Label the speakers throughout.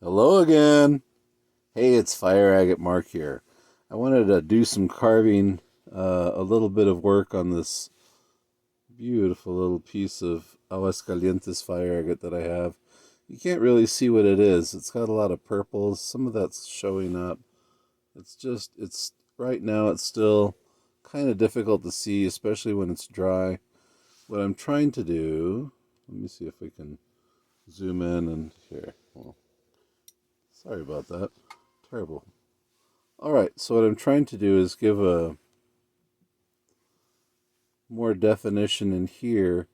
Speaker 1: Hello again. Hey, it's Fire Agate Mark here. I wanted to do some carving, a little bit of work on this beautiful little piece of Aguascalientes Fire Agate that I have. You can't really see what it is. It's got a lot of purples. Some of that's showing up. It's right now it's still kind of difficult to see, especially when it's dry. What I'm trying to do, let me see if we can zoom in and here. Well, sorry about that. Terrible. All right, so what I'm trying to do is give a more definition in here,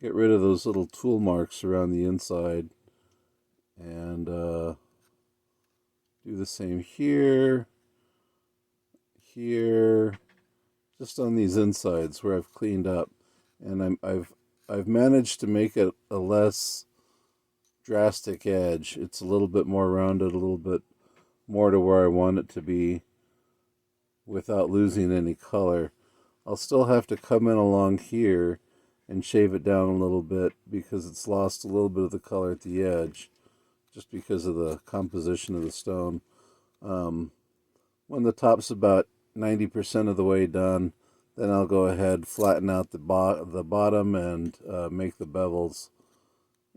Speaker 1: get rid of those little tool marks around the inside, and do the same here, here, just on these insides where I've cleaned up, and I've managed to make it a less drastic edge. It's a little bit more rounded, a little bit more to where I want it to be, without losing any color. I'll still have to come in along here and shave it down a little bit because it's lost a little bit of the color at the edge just because of the composition of the stone. When the top's about 90% of the way done, then I'll go ahead, flatten out the bottom and make the bevels.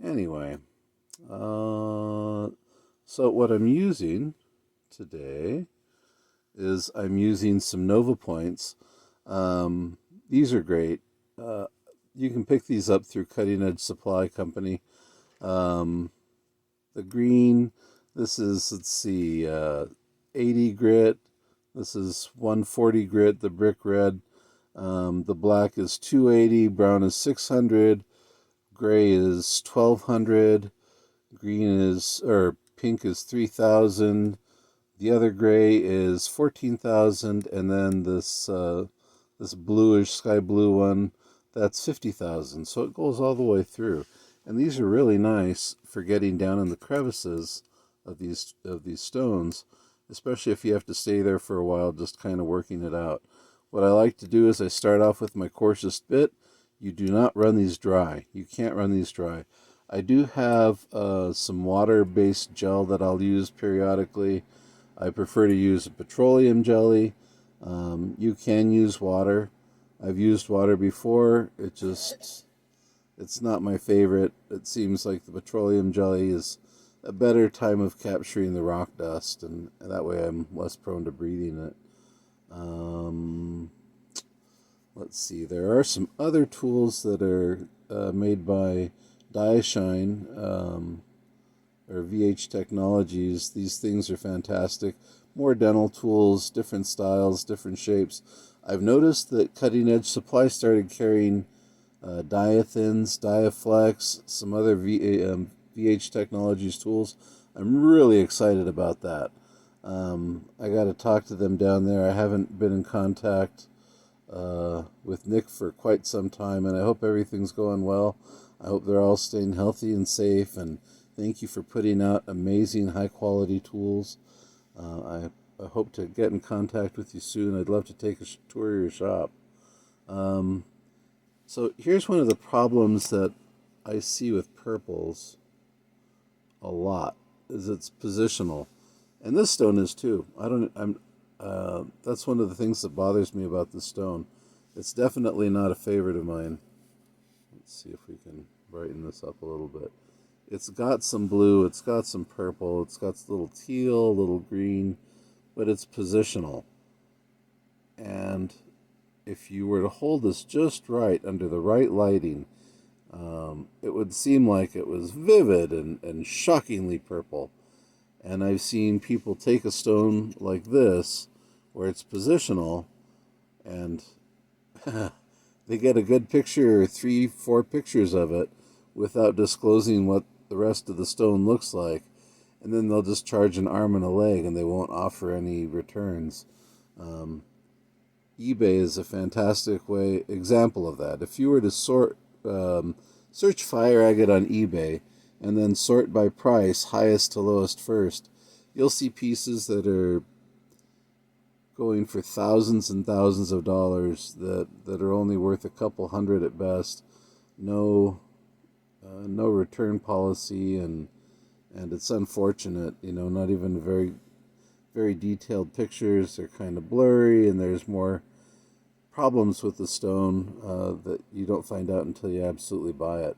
Speaker 1: Anyway, so what I'm using today is I'm using some Nova points. These are great. You can pick these up through Cutting Edge Supply Company. The green, this is, let's see, 80 grit. This is 140 grit, the brick red. The black is 280, brown is 600, gray is 1200, green is, or pink is 3000. The other gray is 14,000, and then this bluish sky blue one, that's 50,000. So it goes all the way through, and these are really nice for getting down in the crevices of these stones, especially if you have to stay there for a while, just kind of working it out. What I like to do is I start off with my coarsest bit. You do not run these dry. You can't run these dry. I do have some water-based gel that I'll use periodically. I prefer to use a petroleum jelly. You can use water. I've used water before. It's not my favorite. It seems like the petroleum jelly is a better time of capturing the rock dust, and that way I'm less prone to breathing it. Let's see. There are some other tools that are made by Shine, or VH Technologies. These things are fantastic. More dental tools, different styles, different shapes. I've noticed that Cutting Edge Supply started carrying Diathins, Diaflex, some other VH Technologies tools. I'm really excited about that. I got to talk to them down there. I haven't been in contact with Nick for quite some time, and I hope everything's going well. I hope they're all staying healthy and safe, and thank you for putting out amazing high-quality tools. I hope to get in contact with you soon. I'd love to take a tour of your shop. So here's one of the problems that I see with purples a lot, is it's positional. And this stone is too. That's one of the things that bothers me about this stone. It's definitely not a favorite of mine. Let's see if we can brighten this up a little bit. It's got some blue, it's got some purple, it's got a little teal, a little green, but it's positional. And if you were to hold this just right under the right lighting, it would seem like it was vivid and shockingly purple. And I've seen people take a stone like this, where it's positional, and they get a good picture, or 3, 4 pictures of it, without disclosing what the rest of the stone looks like. And then they'll just charge an arm and a leg, and they won't offer any returns. eBay is a fantastic example of that. If you were to search fire agate on eBay, and then sort by price, highest to lowest first, you'll see pieces that are going for thousands and thousands of dollars that are only worth a couple hundred at best. No return policy, and And it's unfortunate, you know, not even very detailed pictures. They're kind of blurry, and there's more problems with the stone that you don't find out until you absolutely buy it.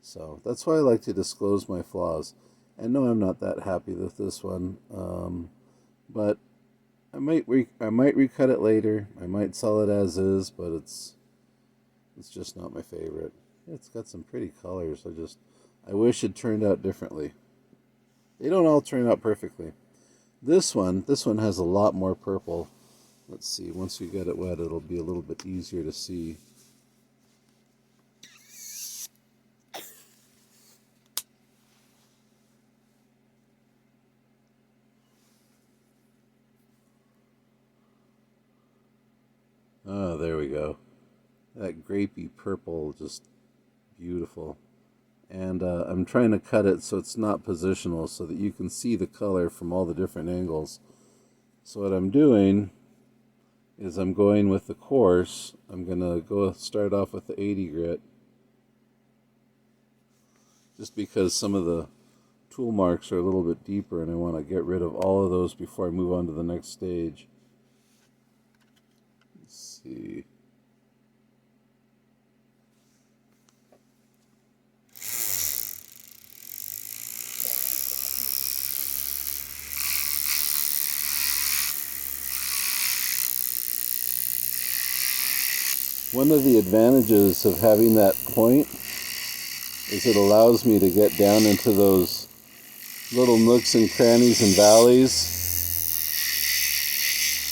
Speaker 1: So that's why I like to disclose my flaws. And no, I'm not that happy with this one, but I might recut it later. I might sell it as is, but it's just not my favorite. It's got some pretty colors. I wish it turned out differently. They don't all turn out perfectly. This one has a lot more purple. Let's see, once we get it wet, it'll be a little bit easier to see. Oh, there we go. That grapey purple, just beautiful. And I'm trying to cut it so it's not positional, so that you can see the color from all the different angles. So what I'm doing is I'm going with the coarse. I'm going to start off with the 80 grit, just because some of the tool marks are a little bit deeper, and I want to get rid of all of those before I move on to the next stage. Let's see. One of the advantages of having that point is it allows me to get down into those little nooks and crannies and valleys,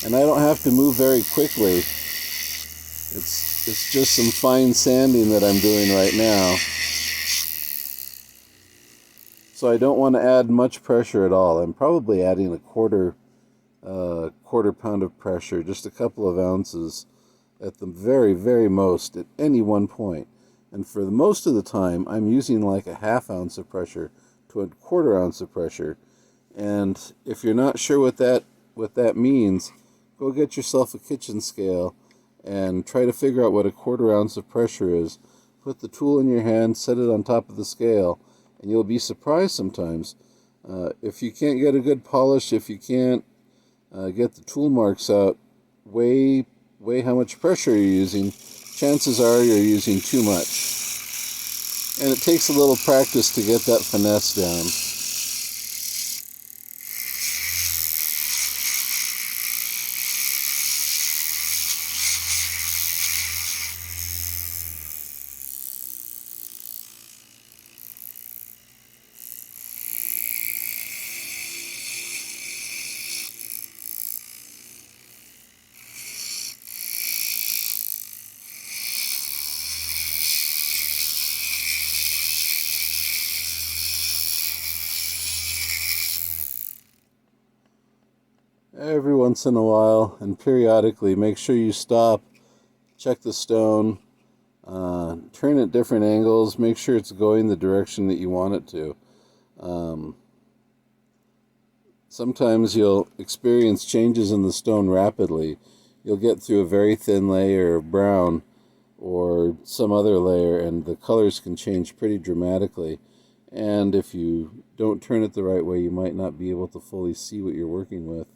Speaker 1: and I don't have to move very quickly. It's just some fine sanding that I'm doing right now. So I don't want to add much pressure at all. I'm probably adding a quarter pound of pressure, just a couple of ounces at the very most at any one point. And for the most of the time, I'm using like a half ounce of pressure to a quarter ounce of pressure. And if you're not sure what that means, go get yourself a kitchen scale and try to figure out what a quarter ounce of pressure is. Put the tool in your hand, set it on top of the scale, and you'll be surprised sometimes. If you can't get a good polish, if you can't get the tool marks out, weigh how much pressure you're using. Chances are you're using too much. And it takes a little practice to get that finesse down. Every once in a while and periodically, make sure you stop, check the stone, turn at different angles, make sure it's going the direction that you want it to. Sometimes you'll experience changes in the stone rapidly. You'll get through a very thin layer of brown or some other layer, and the colors can change pretty dramatically. And if you don't turn it the right way, you might not be able to fully see what you're working with.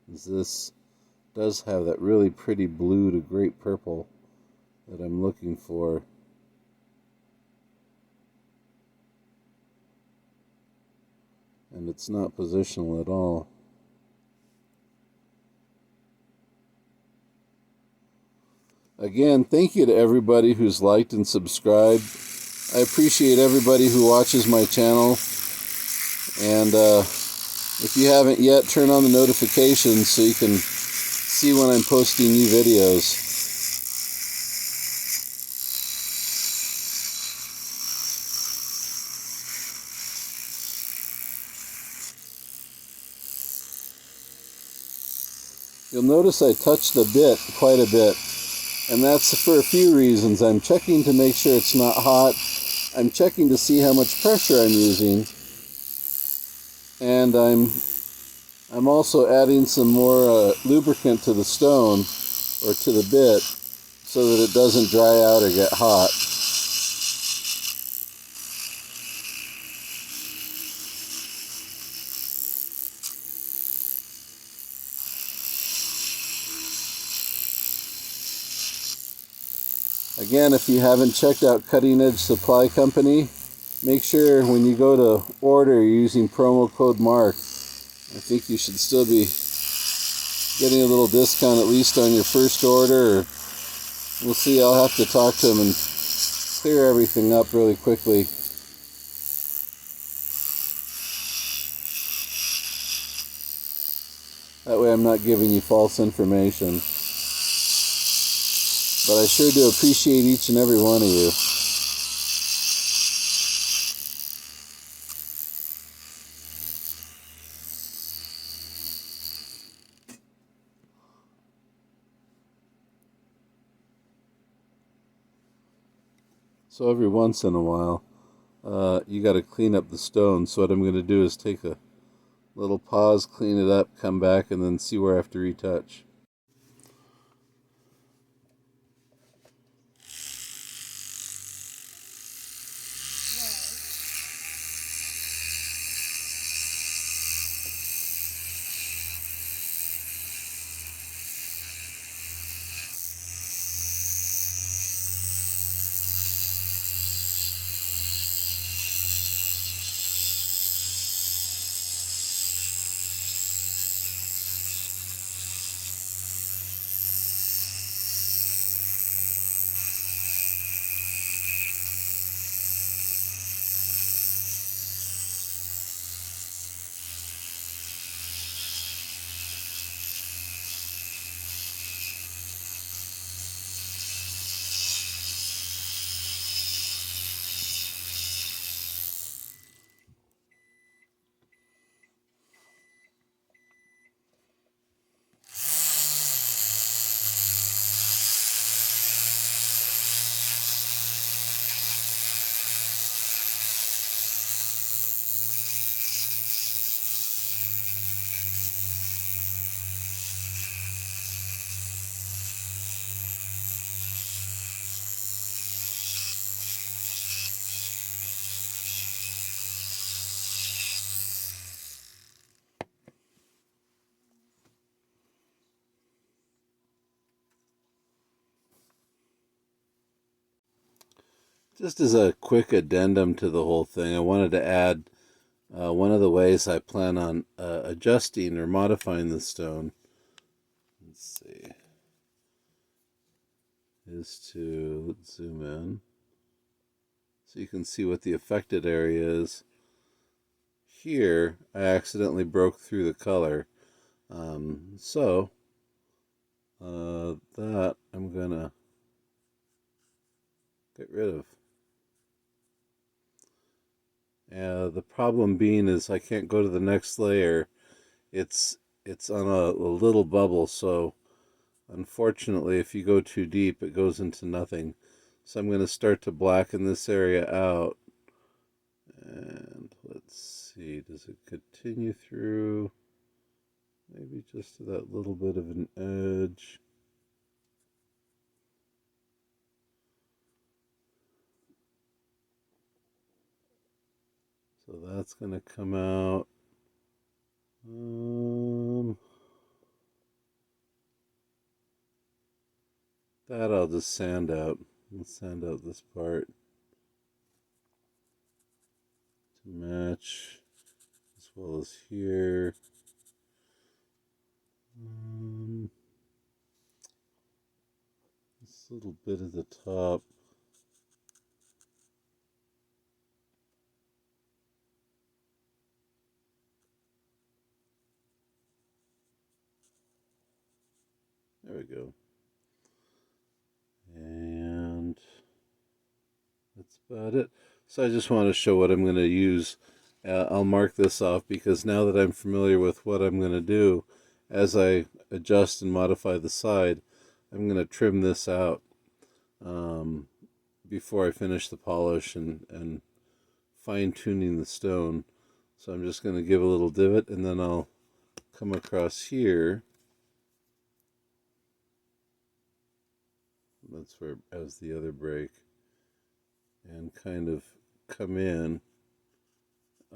Speaker 1: This does have that really pretty blue to great purple that I'm looking for. And it's not positional at all. Again, thank you to everybody who's liked and subscribed. I appreciate everybody who watches my channel. And if you haven't yet, turn on the notifications so you can see when I'm posting new videos. You'll notice I touched the bit quite a bit, and that's for a few reasons. I'm checking to make sure it's not hot. I'm checking to see how much pressure I'm using. And I'm also adding some more lubricant to the stone or to the bit so that it doesn't dry out or get hot. Again, if you haven't checked out Cutting Edge Supply Company, make sure when you go to order you're using promo code MARK. I think you should still be getting a little discount at least on your first order. Or we'll see. I'll have to talk to them and clear everything up really quickly. That way I'm not giving you false information. But I sure do appreciate each and every one of you. So every once in a while, you got to clean up the stone. So what I'm going to do is take a little pause, clean it up, come back, and then see where I have to retouch. Just as a quick addendum to the whole thing, I wanted to add one of the ways I plan on adjusting or modifying the stone, let's see, is to, let's zoom in so you can see what the affected area is. Here, I accidentally broke through the color, so that I'm gonna get rid of. The problem being is I can't go to the next layer. It's on a little bubble, so unfortunately if you go too deep it goes into nothing. So I'm going to start to blacken this area out. And let's see, does it continue through? Maybe just to that little bit of an edge. So that's going to come out. That I'll just sand out. I'll sand out this part to match, as well as here. This little bit at the top. There we go. And that's about it. So I just want to show what I'm going to use. I'll mark this off because now that I'm familiar with what I'm going to do, as I adjust and modify the side, I'm going to trim this out before I finish the polish and fine-tuning the stone. So I'm just going to give a little divot, and then I'll come across here. That's where it has the other break, and kind of come in,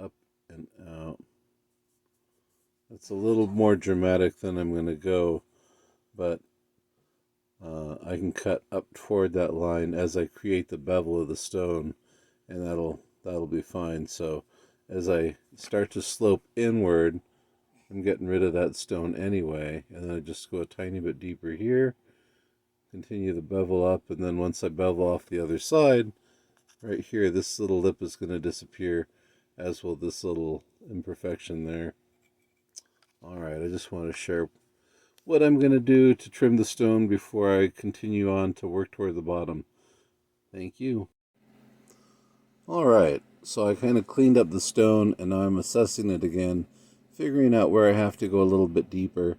Speaker 1: up and out. That's a little more dramatic than I'm going to go, but I can cut up toward that line as I create the bevel of the stone, and that'll be fine. So as I start to slope inward, I'm getting rid of that stone anyway, and then I just go a tiny bit deeper here, continue the bevel up, and then once I bevel off the other side, right here, this little lip is going to disappear, as will this little imperfection there. Alright, I just want to share what I'm going to do to trim the stone before I continue on to work toward the bottom. Thank you. Alright, so I kind of cleaned up the stone, and now I'm assessing it again, figuring out where I have to go a little bit deeper.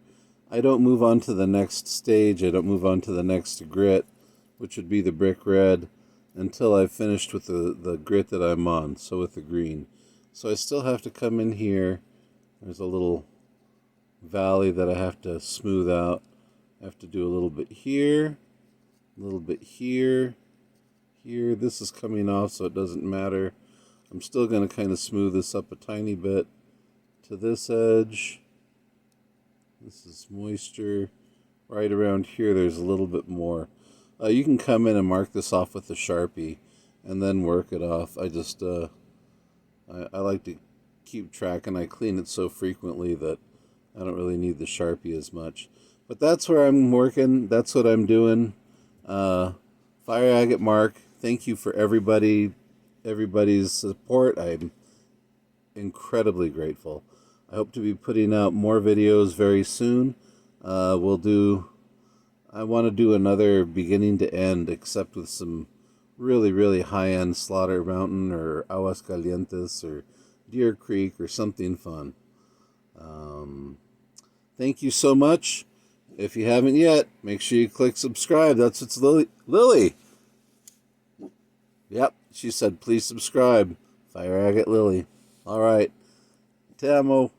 Speaker 1: I don't move on to the next stage, I don't move on to the next grit, which would be the brick red, until I've finished with the grit that I'm on, so with the green. So I still have to come in here. There's a little valley that I have to smooth out. I have to do a little bit here, a little bit here, here. This is coming off, so it doesn't matter. I'm still going to kind of smooth this up a tiny bit to this edge. This is moisture. Right around here, there's a little bit more. You can come in and mark this off with a Sharpie and then work it off. I just, I like to keep track, and I clean it so frequently that I don't really need the Sharpie as much. But that's where I'm working. That's what I'm doing. Fire Agate Mark, thank you for everybody's support. I'm incredibly grateful. I hope to be putting out more videos very soon. I want to do another beginning to end, except with some really, really high-end Slaughter Mountain or Aguascalientes or Deer Creek or something fun. Thank you so much. If you haven't yet, make sure you click subscribe. That's what's Lily. Yep, she said please subscribe. Fire Agate Lily. All right. Te amo.